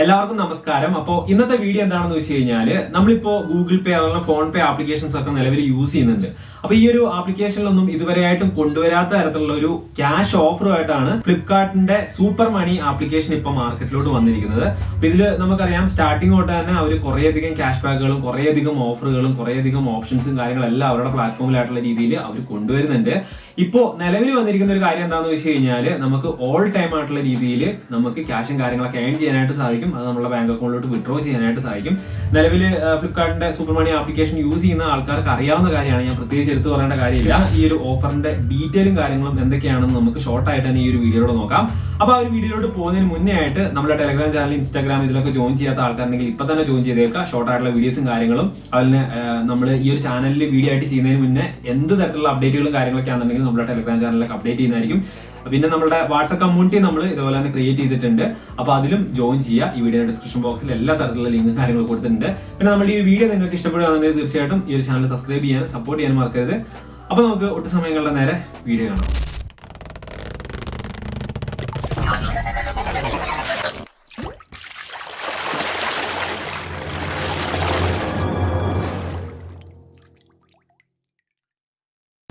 എല്ലാവർക്കും നമസ്കാരം. അപ്പോൾ ഇന്നത്തെ വീഡിയോ എന്താണെന്ന് വെച്ച് കഴിഞ്ഞാൽ നമ്മളിപ്പോൾ ഗൂഗിൾ പേ അതുപോലെ ഫോൺ പേ ആപ്ലിക്കേഷൻസ് ഒക്കെ നിലവിൽ യൂസ് ചെയ്യുന്നുണ്ട്. അപ്പോൾ ഈ ഒരു ആപ്ലിക്കേഷനിലൊന്നും ഇതുവരെയായിട്ടും കൊണ്ടുവരാത്ത തരത്തിലുള്ള ഒരു ക്യാഷ് ഓഫറുമായിട്ടാണ് ഫ്ലിപ്കാർട്ടിന്റെ സൂപ്പർ മണി ആപ്ലിക്കേഷൻ ഇപ്പോൾ മാർക്കറ്റിലോട്ട് വന്നിരിക്കുന്നത്. അപ്പോൾ ഇതിൽ നമുക്കറിയാം സ്റ്റാർട്ടിംഗ് തൊട്ട് തന്നെ അവർ കുറേയധികം ക്യാഷ് ബാക്കുകളും കുറേയധികം ഓഫറുകളും കുറേയധികം ഓപ്ഷൻസും കാര്യങ്ങളെല്ലാം അവരുടെ പ്ലാറ്റ്ഫോമിലായിട്ടുള്ള രീതിയിൽ അവർ കൊണ്ടുവരുന്നുണ്ട്. ഇപ്പോൾ നിലവിൽ വന്നിരിക്കുന്ന ഒരു കാര്യം എന്താണെന്ന് വെച്ച് കഴിഞ്ഞാൽ നമുക്ക് ഓൾ ടൈം ആയിട്ടുള്ള രീതിയിൽ നമുക്ക് ക്യാഷും കാര്യങ്ങളൊക്കെ ഏൺ ചെയ്യാനായിട്ട് സാധിക്കും. അത് നമ്മുടെ ബാങ്ക് അക്കൗണ്ടിലോട്ട് വിഡ്രോ ചെയ്യാനായിട്ട് സാധിക്കും. നിലവിൽ ഫ്ലിപ്കാർട്ടിന്റെ സൂപ്പർ മണി ആപ്ലിക്കേഷൻ യൂസ് ചെയ്യുന്ന ആൾക്കാർക്ക് അറിയാവുന്ന കാര്യമാണ്, ഞാൻ പ്രത്യേകിച്ച് എടുത്തു പറയേണ്ട കാര്യമില്ല. ഈ ഒരു ഓഫറിന്റെ ഡീറ്റെയിലും കാര്യങ്ങളും എന്തൊക്കെയാണെന്ന് നമുക്ക് ഷോർട്ട് ആയിട്ട് തന്നെ ഈ ഒരു വീഡിയോയിലൂടെ നോക്കാം. അപ്പോൾ ആ ഒരു വീഡിയോയിലോട്ട് പോകുന്നതിന് മുന്നേ ആയിട്ട് നമ്മുടെ ടെലഗ്രാം ചാനൽ, ഇൻസ്റ്റാഗ്രാം ഇതിലൊക്കെ ജോയിൻ ചെയ്യാത്ത ആൾക്കാരുണ്ടെങ്കിൽ ഇപ്പൊ തന്നെ ജോയിൻ ചെയ്തേക്കാം. ഷോർട്ട് ആയിട്ടുള്ള വീഡിയോസും കാര്യങ്ങളും അതുപോലെ നമ്മൾ ഈ ഒരു ചാനലിൽ വീഡിയോ ആയിട്ട് ചെയ്യുന്നതിന് മുന്നേ എന്ത് തരത്തിലുള്ള അപ്ഡേറ്റുകളും കാര്യങ്ങളൊക്കെ ആണെന്നുണ്ടെങ്കിൽ നമ്മുടെ ടെലഗ്രാം ചാനലിലൊക്കെ അപ്ഡേറ്റ് ചെയ്യുന്നതായിരിക്കും. പിന്നെ നമ്മുടെ വാട്സ്ആപ്പ് കമ്മ്യൂണിറ്റി നമ്മൾ ഇതുപോലെ തന്നെ ക്രിയേറ്റ് ചെയ്തിട്ടുണ്ട്. അപ്പോൾ അതിലും ജോയിൻ ചെയ്യുക. ഈ വീഡിയോ ഡിസ്ക്രിപ്ഷൻ ബോക്സിൽ എല്ലാ തരത്തിലുള്ള ലിങ്കും കാര്യങ്ങളും കൊടുത്തിട്ടുണ്ട്. പിന്നെ നമ്മൾ ഈ വീഡിയോ നിങ്ങൾക്ക് ഇഷ്ടപ്പെടുകയാണെങ്കിൽ തീർച്ചയായിട്ടും ഈ ഒരു ചാനൽ സബ്സ്ക്രൈബ് ചെയ്യാൻ, സപ്പോർട്ട് ചെയ്യാൻ മറക്കരുത്. അപ്പോൾ നമുക്ക് ഒട്ടും സമയങ്ങളുടെ നേരെ വീഡിയോ കാണാം.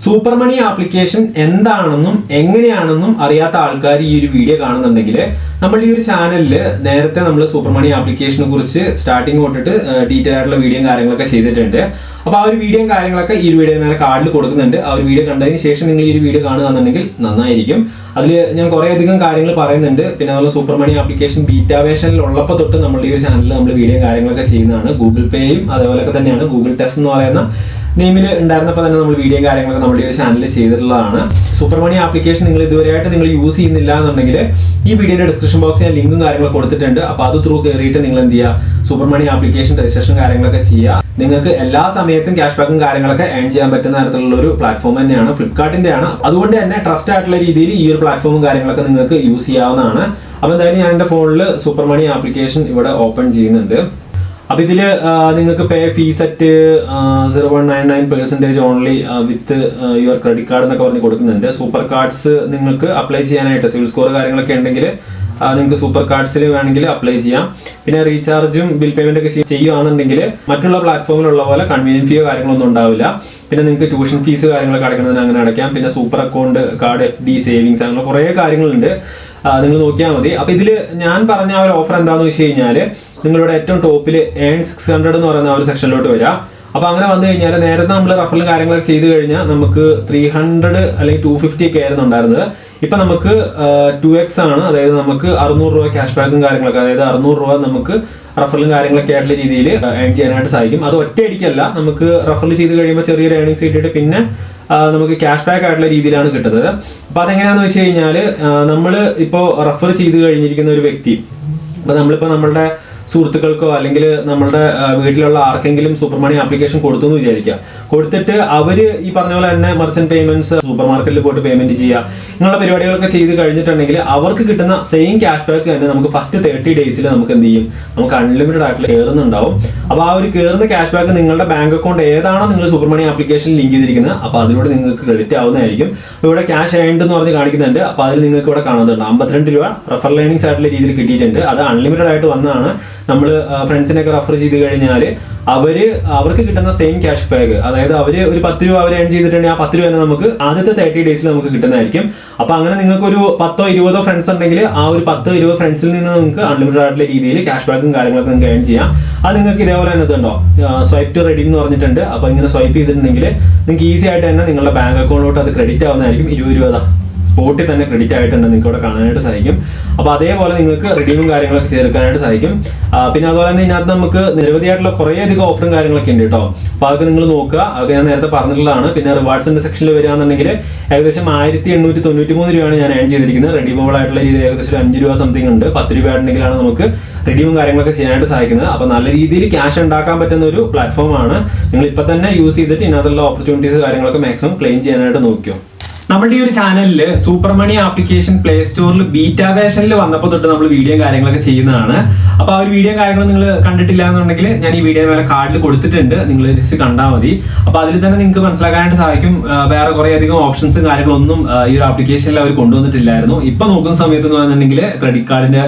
സൂപ്പർ മണി ആപ്ലിക്കേഷൻ എന്താണെന്നും എങ്ങനെയാണെന്നും അറിയാത്ത ആൾക്കാർ ഈ ഒരു വീഡിയോ കാണുന്നുണ്ടെങ്കിൽ നമ്മൾ ഈ ഒരു ചാനലിൽ നേരത്തെ നമ്മൾ സൂപ്പർ മണി ആപ്ലിക്കേഷനെ കുറിച്ച് സ്റ്റാർട്ടിങ് തൊട്ടിട്ട് ഡീറ്റെയിൽ ആയിട്ടുള്ള വീഡിയോയും കാര്യങ്ങളൊക്കെ ചെയ്തിട്ടുണ്ട്. അപ്പോൾ ആ ഒരു വീഡിയോയും കാര്യങ്ങളൊക്കെ ഈ ഒരു വീഡിയോ മേലെ കാർഡിൽ കൊടുക്കുന്നുണ്ട്. ആ ഒരു വീഡിയോ കണ്ടതിന് ശേഷം നിങ്ങൾ ഈ ഒരു വീഡിയോ കാണുകയാണെന്നുണ്ടെങ്കിൽ നന്നായിരിക്കും. അതിൽ ഞാൻ കുറേയധികം കാര്യങ്ങൾ പറയുന്നുണ്ട്. പിന്നെ അതുപോലെ സൂപ്പർ മണി ആപ്ലിക്കേഷൻ ബീറ്റാ വേർഷനിൽ ഉള്ളപ്പോൾ തൊട്ട് നമ്മൾ ഈ ഒരു ചാനലിൽ നമ്മൾ വീഡിയോ കാര്യങ്ങളൊക്കെ ചെയ്യുന്നതാണ്. ഗൂഗിൾ പേയും അതേപോലെയൊക്കെ തന്നെയാണ്. ഗൂഗിൾ ടെസ്റ്റ് എന്ന് പറയുന്ന നെയിമിൽ ഉണ്ടായിരുന്നപ്പോൾ തന്നെ നമ്മൾ വീഡിയോ കാര്യങ്ങളൊക്കെ നമ്മുടെ ഈ ഒരു ചാനലിൽ ചെയ്തിട്ടുള്ളതാണ്. സൂപ്പർ മണി ആപ്ലിക്കേഷൻ നിങ്ങൾ ഇതുവരെയായിട്ട് നിങ്ങൾ യൂസ് ചെയ്യുന്നില്ല എന്നുണ്ടെങ്കിൽ ഈ വീഡിയോയുടെ ഡിസ്ക്രിപ്ഷൻ ബോക്സിൽ ഞാൻ ലിങ്കും കാര്യങ്ങളൊക്കെ കൊടുത്തിട്ടുണ്ട്. അപ്പോൾ അത് ത്രൂ കയറിയിട്ട് നിങ്ങൾ എന്ത് ചെയ്യുക, സൂപ്പർ മണി ആപ്ലിക്കേഷൻ രജിസ്ട്രേഷൻ കാര്യങ്ങളൊക്കെ ചെയ്യുക. നിങ്ങൾക്ക് എല്ലാ സമയത്തും ക്യാഷ് ബാക്കും കാര്യങ്ങളൊക്കെ ഏൺ ചെയ്യാൻ പറ്റുന്ന തരത്തിലുള്ള ഒരു പ്ലാറ്റ്ഫോം തന്നെയാണ്, ഫ്ലിപ്കാർട്ടിന്റെ ആണ്. അതുകൊണ്ട് തന്നെ ട്രസ്റ്റ് ആയിട്ടുള്ള രീതിയിൽ ഈ ഒരു പ്ലാറ്റ്ഫോമും കാര്യങ്ങളൊക്കെ നിങ്ങൾക്ക് യൂസ് ചെയ്യാവുന്നതാണ്. അപ്പോൾ എന്തായാലും ഞാൻ എൻ്റെ ഫോണിൽ സൂപ്പർ മണി ആപ്ലിക്കേഷൻ ഇവിടെ ഓപ്പൺ ചെയ്യുന്നുണ്ട്. അപ്പൊ ഇതില് നിങ്ങൾക്ക് pay fees at 0.99% only with your credit card എന്നൊക്കെ പറഞ്ഞ് കൊടുക്കുന്നുണ്ട്. സൂപ്പർ കാർഡ്സ് നിങ്ങൾക്ക് അപ്ലൈ ചെയ്യാനായിട്ട് സിവിൽ സ്കോർ കാര്യങ്ങളൊക്കെ ഉണ്ടെങ്കിൽ നിങ്ങൾക്ക് സൂപ്പർ കാർഡ്സിൽ വേണമെങ്കിൽ അപ്ലൈ ചെയ്യാം. പിന്നെ റീചാർജും ബിൽ പേയ്മെന്റ് ഒക്കെ ചെയ്യുകയാണെന്നുണ്ടെങ്കിൽ മറ്റുള്ള പ്ലാറ്റ്ഫോമിലുള്ള പോലെ കൺവീനിയൻ ഫീയോ കാര്യങ്ങളൊന്നും ഉണ്ടാവില്ല. പിന്നെ നിങ്ങൾക്ക് ട്യൂഷൻ ഫീസ് കാര്യങ്ങളൊക്കെ അടയ്ക്കുന്നതിന് അങ്ങനെ അടയ്ക്കാം. പിന്നെ super account, card, FD, savings അങ്ങനെ കുറേ കാര്യങ്ങളുണ്ട്. നിങ്ങൾ നോക്കിയാൽ മതി. അപ്പൊ ഇതില് ഞാൻ പറഞ്ഞ ആ ഒരു ഓഫർ എന്താണെന്ന് വെച്ച് കഴിഞ്ഞാൽ നിങ്ങളുടെ ഏറ്റവും ടോപ്പിൽ ഏൺ 600 എന്ന് പറയുന്ന ആ ഒരു സെക്ഷനിലോട്ട് വരാം. അപ്പൊ അങ്ങനെ വന്നു കഴിഞ്ഞാൽ നേരത്തെ നമ്മൾ റഫറലും കാര്യങ്ങളൊക്കെ ചെയ്ത് കഴിഞ്ഞാൽ നമുക്ക് 300 അല്ലെങ്കിൽ 250 ഒക്കെ ആയിരുന്നു ഉണ്ടായിരുന്നത്. ഇപ്പൊ നമുക്ക് 2x ആണ്. അതായത് നമുക്ക് 600 രൂപ ക്യാഷ് ബാക്കും കാര്യങ്ങളൊക്കെ, അതായത് 600 രൂപ നമുക്ക് റഫറലും കാര്യങ്ങളൊക്കെ ആയിട്ടുള്ള രീതിയിൽ ഏൺ ചെയ്യാനായിട്ട് സാധിക്കും. അത് ഒറ്റയടിക്കല്ല, നമുക്ക് റഫറൽ ചെയ്ത് കഴിയുമ്പോൾ ചെറിയൊരു ഏണിങ്സ് കിട്ടിയിട്ട് പിന്നെ നമുക്ക് ക്യാഷ് ബാക്ക് ആയിട്ടുള്ള രീതിയിലാണ് കിട്ടുന്നത്. അപ്പൊ അതെങ്ങനെയാന്ന് വെച്ച് കഴിഞ്ഞാൽ നമ്മൾ ഇപ്പോൾ റഫർ ചെയ്ത് കഴിഞ്ഞിരിക്കുന്ന ഒരു വ്യക്തി, അപ്പൊ നമ്മളിപ്പോ നമ്മളുടെ സുഹൃത്തുക്കൾക്കോ അല്ലെങ്കിൽ നമ്മുടെ വീട്ടിലുള്ള ആർക്കെങ്കിലും സൂപ്പർ മണി ആപ്ലിക്കേഷൻ കൊടുത്തു എന്ന് വിചാരിക്കുക. കൊടുത്തിട്ട് അവര് ഈ പറഞ്ഞ പോലെ തന്നെ മർച്ചന്റ് പേയ്മെന്റ്സ്, സൂപ്പർ മാർക്കറ്റിൽ പോയിട്ട് പേയ്മെന്റ് ചെയ്യുക, ഇങ്ങനെയുള്ള പരിപാടികളൊക്കെ ചെയ്ത് കഴിഞ്ഞിട്ടുണ്ടെങ്കിൽ അവർക്ക് കിട്ടുന്ന സെയിം ക്യാഷ് ബാക്ക് തന്നെ നമുക്ക് ഫസ്റ്റ് 30 ഡേയ്സിൽ നമുക്ക് എന്ത് ചെയ്യും, നമുക്ക് അൺലിമിറ്റഡ് ആയിട്ടുള്ള കയറുന്നുണ്ടാവും. അപ്പൊ ആ ഒരു കയറുന്ന ക്യാഷ് ബാക്ക് നിങ്ങളുടെ ബാങ്ക് അക്കൗണ്ട് ഏതാണോ നിങ്ങൾ സൂപ്പർ മണി ആപ്ലിക്കേഷൻ ലിങ്ക് ചെയ്തിരിക്കുന്നത്, അപ്പൊ അതിലൂടെ നിങ്ങൾക്ക് ക്രെഡിറ്റ് ആവുന്നതായിരിക്കും. ഇവിടെ ക്യാഷ് ഏൺഡ് എന്ന് പറഞ്ഞ് കാണിക്കുന്നുണ്ട്. അപ്പൊ അതിൽ നിങ്ങൾക്ക് ഇവിടെ കാണുന്നുണ്ട് 52 രൂപ റഫറൽ ഏണിങ്സ് ആയിട്ടുള്ള രീതിയിൽ കിട്ടിയിട്ടുണ്ട്. അത് അൺലിമിറ്റഡ് ആയിട്ട് വന്നതാണ്. നമ്മൾ ഫ്രണ്ട്സിനൊക്കെ റെഫർ ചെയ്ത് കഴിഞ്ഞാൽ അവർക്ക് കിട്ടുന്ന സെയിം ക്യാഷ് ബാക്ക്, അതായത് അവര് ഒരു 10 രൂപ അവർ ഏൺ ചെയ്തിട്ടുണ്ടെങ്കിൽ ആ 10 രൂപ തന്നെ നമുക്ക് ആദ്യത്തെ 30 ഡേയ്സിൽ നമുക്ക് കിട്ടുന്നതായിരിക്കും. അപ്പൊ അങ്ങനെ നിങ്ങൾക്ക് ഒരു 10-20 ഫ്രണ്ട്സ് ഉണ്ടെങ്കിൽ ആ ഒരു 10-20 ഫ്രണ്ട്സിൽ നിന്ന് നിങ്ങൾക്ക് അൺലിമിറ്റഡ് ആയിട്ടുള്ള രീതിയിൽ ക്യാഷ് ബാക്കും കാര്യങ്ങളൊക്കെ നിങ്ങൾക്ക് ഏൺ ചെയ്യാം. അത് നിങ്ങൾക്ക് ഇതേപോലെ തന്നെ ഇതുണ്ടോ, സ്വൈപ്പ് ടു റെഡീം എന്ന് പറഞ്ഞിട്ടുണ്ട്. അപ്പൊ ഇങ്ങനെ സ്വൈപ്പ് ചെയ്തിട്ടുണ്ടെങ്കിൽ നിങ്ങൾക്ക് ഈസി ആയിട്ട് തന്നെ നിങ്ങളുടെ ബാങ്ക് അക്കൗണ്ടിലോട്ട് അത് ക്രെഡിറ്റ് ആവുന്നതായിരിക്കും. 20 രൂപ സ്പോട്ടിൽ തന്നെ ക്രെഡിറ്റ് ആയിട്ട് തന്നെ നിങ്ങൾക്ക് ഇവിടെ കാണാനായിട്ട് സാധിക്കും. അപ്പൊ അതേപോലെ നിങ്ങൾക്ക് റിഡീമും കാര്യങ്ങളൊക്കെ ചേർക്കാനായിട്ട് സാധിക്കും. പിന്നെ അതുപോലെ തന്നെ ഇതിനകത്ത് നമുക്ക് നിരവധിയായിട്ടുള്ള കുറേയധികം ഓഫറും കാര്യങ്ങളൊക്കെ ഉണ്ട് കേട്ടോ. അപ്പൊ അതൊക്കെ നിങ്ങൾ നോക്കുക. അതൊക്കെ ഞാൻ നേരത്തെ പറഞ്ഞിട്ടുള്ളതാണ്. പിന്നെ റിവാർഡ്സിന്റെ സെക്ഷനിൽ വരികയാണെന്നുണ്ടെങ്കിൽ ഏകദേശം 1893 രൂപയാണ് ഞാൻ ഏൺ ചെയ്തിരിക്കുന്നത്. റെഡീമബിൾ ആയിട്ടുള്ള രീതിയിൽ ഏകദേശം 5 രൂപ സംതിങ് ഉണ്ട്. 10 രൂപ ആയിട്ടുണ്ടെങ്കിലാണ് നമുക്ക് റിഡീമും കാര്യങ്ങളൊക്കെ ചെയ്യാനായിട്ട് സാധിക്കുന്നത്. അപ്പൊ നല്ല രീതിയിൽ ക്യാഷ് ഉണ്ടാക്കാൻ പറ്റുന്ന ഒരു പ്ലാറ്റ്ഫോമാണ്. നിങ്ങൾ ഇപ്പൊ തന്നെ യൂസ് ചെയ്തിട്ട് ഇതിനകത്തുള്ള ഓപ്പർച്യൂണിറ്റീസ് കാര്യങ്ങളൊക്കെ മാക്സിമം ക്ലെയിം ചെയ്യാനായിട്ട് നോക്കിയോ. നമ്മുടെ ഈ ഒരു ചാനലിൽ സൂപ്പർ മണി ആപ്ലിക്കേഷൻ പ്ലേ സ്റ്റോറിൽ ബീറ്റാ വേർഷനിൽ വന്നപ്പോൾ തൊട്ട് നമ്മൾ വീഡിയോ കാര്യങ്ങളൊക്കെ ചെയ്യുന്നതാണ്. അപ്പൊ ആ ഒരു വീഡിയോ കാര്യങ്ങൾ നിങ്ങൾ കണ്ടിട്ടില്ല എന്നുണ്ടെങ്കിൽ ഞാൻ ഈ വീഡിയോ മേലെ കാർഡിൽ കൊടുത്തിട്ടുണ്ട്, നിങ്ങൾ ജസ്റ്റ് കണ്ടാൽ മതി. അപ്പൊ അതിൽ തന്നെ നിങ്ങൾക്ക് മനസ്സിലാക്കാനായിട്ട് സാധിക്കും വേറെ കുറെ അധികം ഓപ്ഷൻസും കാര്യങ്ങളൊന്നും ഈ ഒരു ആപ്ലിക്കേഷനിൽ അവർ കൊണ്ടുവന്നിട്ടില്ലായിരുന്നു. ഇപ്പൊ നോക്കുന്ന സമയത്ത് എന്ന് പറഞ്ഞിട്ടുണ്ടെങ്കിൽ ക്രെഡിറ്റ് കാർഡിന്റെ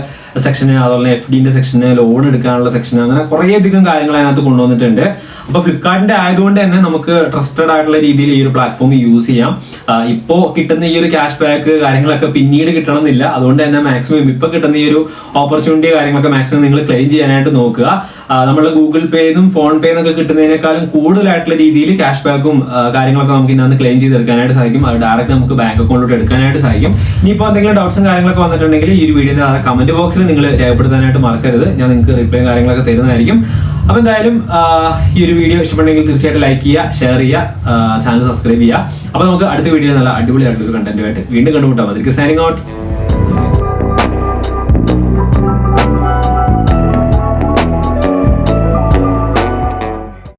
സെക്ഷന്, അതുപോലെ FDന്റെ സെക്ഷന്, ലോൺ എടുക്കാനുള്ള സെക്ഷന്, അങ്ങനെ കുറേ അധികം കാര്യങ്ങൾ അതിനകത്ത് കൊണ്ടുവന്നിട്ടുണ്ട്. അപ്പൊ ഫ്ലിപ്കാർട്ടിന്റെ ആയതുകൊണ്ട് തന്നെ നമുക്ക് ട്രസ്റ്റഡ് ആയിട്ടുള്ള രീതിയിൽ ഈ ഒരു പ്ലാറ്റ്ഫോം യൂസ് ചെയ്യാം. ഇപ്പോ കിട്ടുന്ന ഈ ഒരു ക്യാഷ് ബാക്ക് കാര്യങ്ങളൊക്കെ പിന്നീട് കിട്ടണമെന്നില്ല. അതുകൊണ്ട് തന്നെ മാക്സിമം ഇപ്പൊ കിട്ടുന്ന ഈ ഒരു ഓപ്പർച്യൂണിറ്റി കാര്യങ്ങളൊക്കെ മാക്സിമം നിങ്ങൾ ക്ലെയിം ചെയ്യാനായിട്ട് നോക്കുക. നമ്മളെ ഗൂഗിൾ പേന്നും ഫോൺ പേ എന്നൊക്കെ കിട്ടുന്നതിനേക്കാളും കൂടുതലായിട്ടുള്ള രീതിയിൽ ക്യാഷ് ബാക്കും കാര്യങ്ങളൊക്കെ നമുക്ക് ഇതിനകത്ത് ക്ലെയിം ചെയ്തെടുക്കാനായിട്ട് സാധിക്കും. അത് ഡയറക്റ്റ് നമുക്ക് ബാങ്ക് അക്കൗണ്ടിലോട്ട് എടുക്കാനായിട്ട് സാധിക്കും. ഇനിയിപ്പോൾ എന്തെങ്കിലും ഡൗട്ട്സും കാര്യങ്ങളൊക്കെ വന്നിട്ടുണ്ടെങ്കിൽ ഈ ഒരു വീഡിയോയുടെ കമന്റ് ബോക്സിൽ നിങ്ങൾ രേഖപ്പെടുത്താനായിട്ട് മറക്കരുത്. ഞാൻ നിങ്ങൾക്ക് റിപ്ലൈ കാര്യങ്ങളൊക്കെ തരുന്നതായിരിക്കും. അപ്പൊ എന്തായാലും ഈ ഒരു വീഡിയോ ഇഷ്ടപ്പെട്ടെങ്കിൽ തീർച്ചയായിട്ടും ലൈക്ക് ചെയ്യുക, ഷെയർ ചെയ്യുക, ചാനൽ സബ്സ്ക്രൈബ് ചെയ്യുക. അപ്പൊ നമുക്ക് അടുത്ത വീഡിയോ നല്ല അടിപൊളിയായിട്ടുള്ള ഒരു കണ്ടന്റുമായിട്ട് വീണ്ടും കണ്ടുമുട്ടാം. അതിലേക്ക് സൈനിങ് ഔട്ട്.